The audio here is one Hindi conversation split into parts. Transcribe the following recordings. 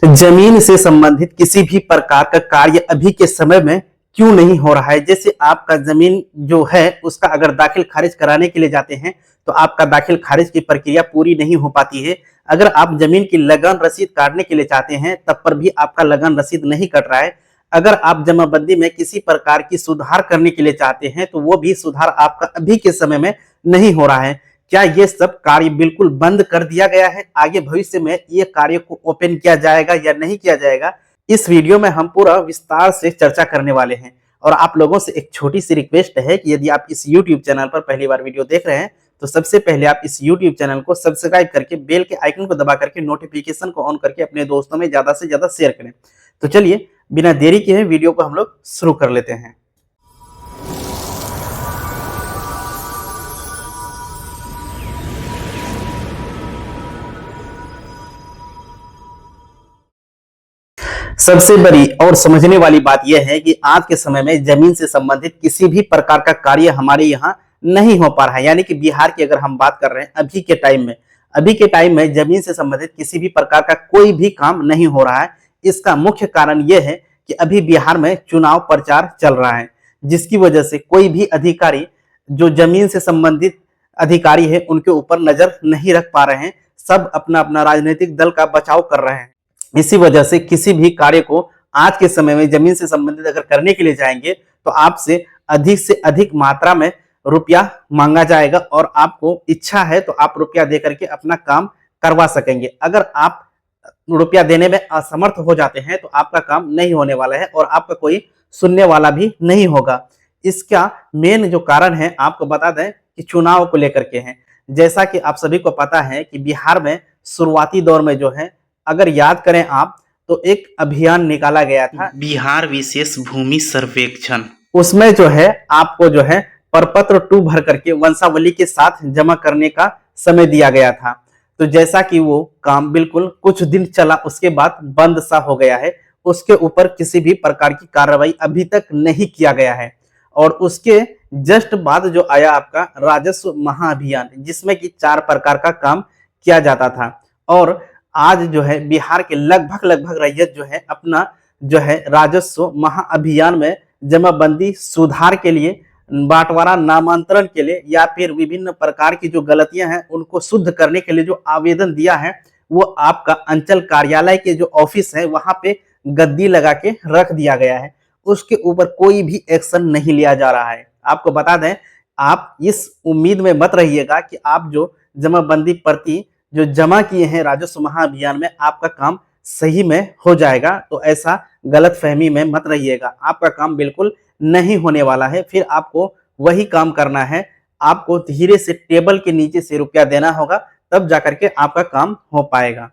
जमीन से संबंधित किसी भी प्रकार का कार्य अभी के समय में क्यों नहीं हो रहा है। जैसे आपका जमीन जो है उसका अगर दाखिल खारिज कराने के लिए जाते हैं तो आपका दाखिल खारिज की प्रक्रिया पूरी नहीं हो पाती है। अगर आप जमीन की लगन रसीद काटने के लिए चाहते हैं तब पर भी आपका लगन रसीद नहीं कट रहा है। अगर आप जमाबंदी में किसी प्रकार की सुधार करने के लिए चाहते हैं तो वो भी सुधार आपका अभी के समय में नहीं हो रहा है। क्या ये सब कार्य बिल्कुल बंद कर दिया गया है? आगे भविष्य में ये कार्य को ओपन किया जाएगा या नहीं किया जाएगा, इस वीडियो में हम पूरा विस्तार से चर्चा करने वाले हैं। और आप लोगों से एक छोटी सी रिक्वेस्ट है कि यदि आप इस YouTube चैनल पर पहली बार वीडियो देख रहे हैं तो सबसे पहले आप इस YouTube चैनल को सब्सक्राइब करके बेल के आइकन को दबा करके नोटिफिकेशन को ऑन करके अपने दोस्तों में ज्यादा से ज्यादा शेयर करें। तो चलिए बिना देरी किए वीडियो को हम लोग शुरू कर लेते हैं। सबसे बड़ी और समझने वाली बात यह है कि आज के समय में जमीन से संबंधित किसी भी प्रकार का कार्य हमारे यहाँ नहीं हो पा रहा है। यानी कि बिहार की अगर हम बात कर रहे हैं अभी के टाइम में जमीन से संबंधित किसी भी प्रकार का कोई भी काम नहीं हो रहा है। इसका मुख्य कारण यह है कि अभी बिहार में चुनाव प्रचार चल रहा है, जिसकी वजह से कोई भी अधिकारी जो जमीन से संबंधित अधिकारी है उनके ऊपर नजर नहीं रख पा रहे हैं। सब अपना अपना राजनीतिक दल का बचाव कर रहे हैं। इसी वजह से किसी भी कार्य को आज के समय में जमीन से संबंधित अगर करने के लिए जाएंगे तो आपसे अधिक मात्रा में रुपया मांगा जाएगा और आपको इच्छा है तो आप रुपया दे करके अपना काम करवा सकेंगे। अगर आप रुपया देने में असमर्थ हो जाते हैं तो आपका काम नहीं होने वाला है और आपका कोई सुनने वाला भी नहीं होगा। इसका मेन जो कारण है आपको बता दें कि चुनाव को लेकर के हैं। जैसा कि आप सभी को पता है कि बिहार में शुरुआती दौर में जो है, अगर याद करें आप, तो एक अभियान निकाला गया था, बिहार विशेष भूमि सर्वेक्षण। उसमें जो है आपको जो है प्रपत्र 2 भर करके वंशावली के साथ जमा करने का समय दिया गया था। तो जैसा कि वो काम बिल्कुल कुछ दिन चला, उसके बाद बंद सा हो गया है। उसके ऊपर किसी भी प्रकार की कार्रवाई अभी तक नहीं किया गया है। और उसके जस्ट बाद जो आया आपका राजस्व महाअभियान, जिसमें कि 4 प्रकार का काम किया जाता था। और आज जो है बिहार के लगभग रैयत जो है अपना जो है राजस्व महाअभियान में जमाबंदी सुधार के लिए, बांटवारा नामांतरण के लिए या फिर विभिन्न प्रकार की जो गलतियां हैं उनको शुद्ध करने के लिए जो आवेदन दिया है वो आपका अंचल कार्यालय के जो ऑफिस है वहां पे गद्दी लगा के रख दिया गया है। उसके ऊपर कोई भी एक्शन नहीं लिया जा रहा है। आपको बता दें, आप इस उम्मीद में मत रहिएगा कि आप जो जमाबंदी प्रति जो जमा किए हैं राजस्व महाअभियान में आपका काम सही में हो जाएगा। तो ऐसा गलत फहमी में मत रहिएगा, आपका काम बिल्कुल नहीं होने वाला है। फिर आपको वही काम करना है, आपको धीरे से टेबल के नीचे से रुपया देना होगा, तब जाकर के आपका काम हो पाएगा।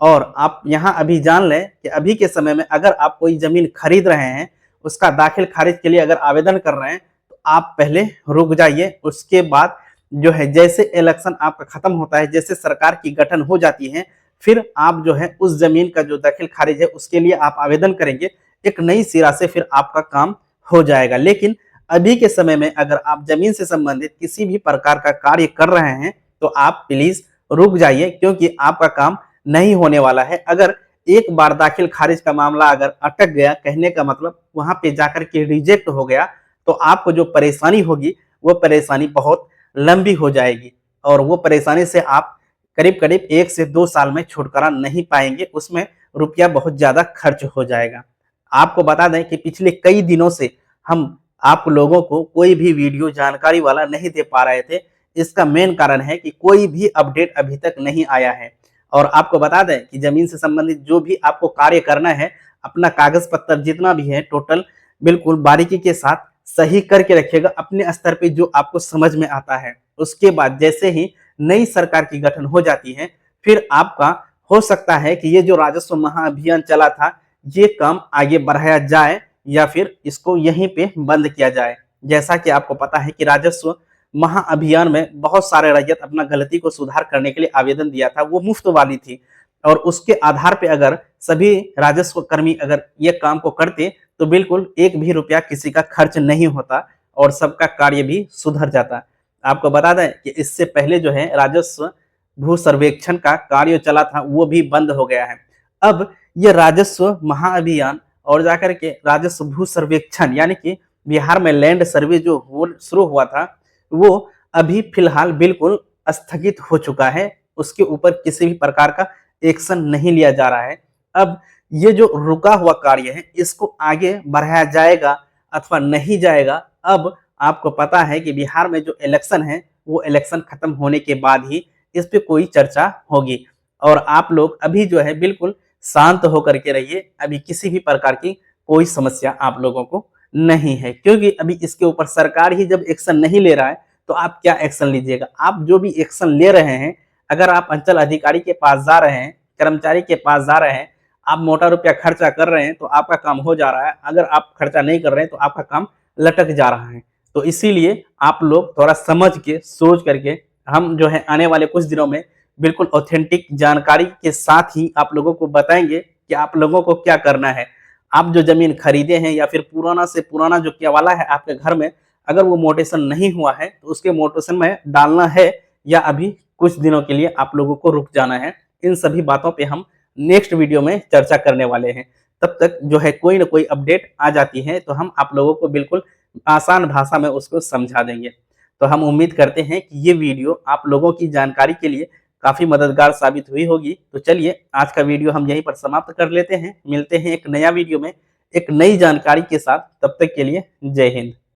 और आप यहाँ अभी जान लें कि अभी के समय में अगर आप कोई जमीन खरीद रहे हैं, उसका दाखिल खारिज के लिए अगर आवेदन कर रहे हैं तो आप पहले रुक जाइए। उसके बाद जो है जैसे इलेक्शन आपका खत्म होता है, जैसे सरकार की गठन हो जाती है, फिर आप जो है उस जमीन का जो दाखिल खारिज है उसके लिए आप आवेदन करेंगे। एक नई सिरा से फिर आपका काम हो जाएगा। लेकिन अभी के समय में अगर आप जमीन से संबंधित किसी भी प्रकार का कार्य कर रहे हैं तो आप प्लीज रुक जाइए, क्योंकि आपका काम नहीं होने वाला है। अगर एक बार दाखिल खारिज का मामला अगर अटक गया, कहने का मतलब वहां पे जाकर के रिजेक्ट हो गया, तो आपको जो परेशानी होगी वो परेशानी बहुत लंबी हो जाएगी और वो परेशानी से आप करीब 1 से 2 साल में छुटकारा नहीं पाएंगे। उसमें रुपया बहुत ज्यादा खर्च हो जाएगा। आपको बता दें कि पिछले कई दिनों से हम आप लोगों को कोई भी वीडियो जानकारी वाला नहीं दे पा रहे थे। इसका मेन कारण है कि कोई भी अपडेट अभी तक नहीं आया है। और आपको बता दें कि जमीन से संबंधित जो भी आपको कार्य करना है, अपना कागज पत्र जितना भी है टोटल बिल्कुल बारीकी के साथ सही करके रखिएगा अपने स्तर पे, जो आपको समझ में आता है। उसके बाद जैसे ही नई सरकार की गठन हो जाती है, फिर आपका हो सकता है कि ये जो राजस्व महाअभियान चला था ये काम आगे बढ़ाया जाए या फिर इसको यहीं पे बंद किया जाए। जैसा कि आपको पता है कि राजस्व महाअभियान में बहुत सारे रैयत अपना गलती को सुधार करने के लिए आवेदन दिया था, वो मुफ्त वाली थी। और उसके आधार पे अगर सभी राजस्व कर्मी अगर ये काम को करते तो बिल्कुल एक भी रुपया किसी का खर्च नहीं होता और सबका कार्य भी सुधर जाता। आपको बता दें कि इससे पहले जो है राजस्व भू सर्वेक्षण का कार्य चला था वो भी बंद हो गया है। अब ये राजस्व महाअभियान और जाकर के राजस्व भू सर्वेक्षण यानी कि बिहार में लैंड सर्वे जो शुरू हुआ था, वो अभी फिलहाल बिल्कुल स्थगित हो चुका है। उसके ऊपर किसी भी प्रकार का एक्शन नहीं लिया जा रहा है। अब ये जो रुका हुआ कार्य है, इसको आगे बढ़ाया जाएगा अथवा नहीं जाएगा। अब आपको पता है कि बिहार में जो इलेक्शन है, वो इलेक्शन खत्म होने के बाद ही इस पे कोई चर्चा होगी। और आप लोग अभी जो है बिल्कुल शांत होकर के रहिए। अभी किसी भी प्रकार की कोई समस्या आप लोगों को नहीं है, क्योंकि अभी इसके ऊपर सरकार ही जब एक्शन नहीं ले रहा है तो आप क्या एक्शन लीजिएगा। आप जो भी एक्शन ले रहे हैं, अगर आप अंचल अधिकारी के पास जा रहे हैं, कर्मचारी के पास जा रहे हैं, आप मोटा रुपया खर्चा कर रहे हैं तो आपका काम हो जा रहा है। अगर आप खर्चा नहीं कर रहे हैं तो आपका काम लटक जा रहा है। तो इसीलिए आप लोग थोड़ा समझ के सोच करके, हम जो है आने वाले कुछ दिनों में बिल्कुल ऑथेंटिक जानकारी के साथ ही आप लोगों को बताएंगे कि आप लोगों को क्या करना है। आप जो जमीन खरीदे हैं या फिर पुराना से पुराना जो केवाला है आपके घर में, अगर वो मोटेशन नहीं हुआ है तो उसके मोटेशन में डालना है या अभी कुछ दिनों के लिए आप लोगों को रुक जाना है। इन सभी बातों पे हम नेक्स्ट वीडियो में चर्चा करने वाले हैं। तब तक जो है कोई ना कोई अपडेट आ जाती है तो हम आप लोगों को बिल्कुल आसान भाषा में उसको समझा देंगे। तो हम उम्मीद करते हैं कि ये वीडियो आप लोगों की जानकारी के लिए काफ़ी मददगार साबित हुई होगी। तो चलिए आज का वीडियो हम यहीं पर समाप्त कर लेते हैं। मिलते हैं एक नया वीडियो में एक नई जानकारी के साथ। तब तक के लिए जय हिंद।